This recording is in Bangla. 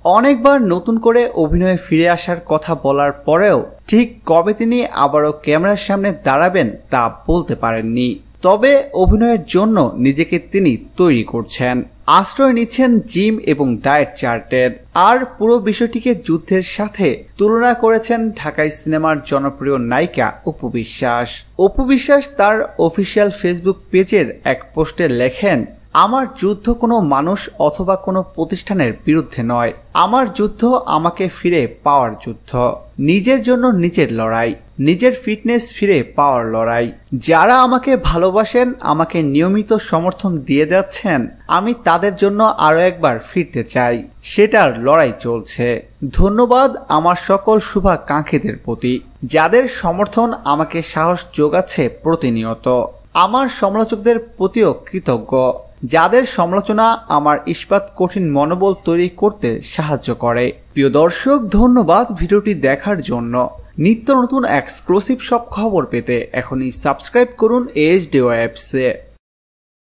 অনেকবার নতুন করে অভিনয়ে ফিরে আসার কথা বলার পরেও ঠিক কবে তিনি আবারও ক্যামেরার সামনে দাঁড়াবেন তা বলতে পারেননি। তবে অভিনয়ের জন্য নিজেকে তিনি তৈরি করছেন, আশ্রয় নিচ্ছেন জিম এবং ডায়েট চার্টের। আর পুরো বিষয়টিকে যুদ্ধের সাথে তুলনা করেছেন ঢাকাই সিনেমার জনপ্রিয় নায়িকা অপু বিশ্বাস। অপু বিশ্বাস তার অফিসিয়াল ফেসবুক পেজের এক পোস্টে লেখেন, আমার যুদ্ধ কোনো মানুষ অথবা কোনো প্রতিষ্ঠানের বিরুদ্ধে নয়, আমার যুদ্ধ আমাকে ফিরে পাওয়ার যুদ্ধ, নিজের জন্য নিজের লড়াই, নিজের ফিটনেস ফিরে পাওয়ার লড়াই। যারা আমাকে ভালোবাসেন, আমাকে নিয়মিত সমর্থন দিয়ে যাচ্ছেন, আমি তাদের জন্য আরো একবার ফিরতে চাই, সেটার লড়াই চলছে। ধন্যবাদ আমার সকল শুভাকাঙ্ক্ষীদের প্রতি, যাদের সমর্থন আমাকে সাহস যোগাচ্ছে প্রতিনিয়ত। আমার সমালোচকদের প্রতিও কৃতজ্ঞ, যাদের সমালোচনা আমার ইস্পাত কঠিন মনোবল তৈরি করতে সাহায্য করে। প্রিয় দর্শক, ধন্যবাদ ভিডিওটি দেখার জন্য। নিত্য নতুন এক্সক্লুসিভ সব খবর পেতে এখনই সাবস্ক্রাইব করুন এইচডি ওয়েবসে।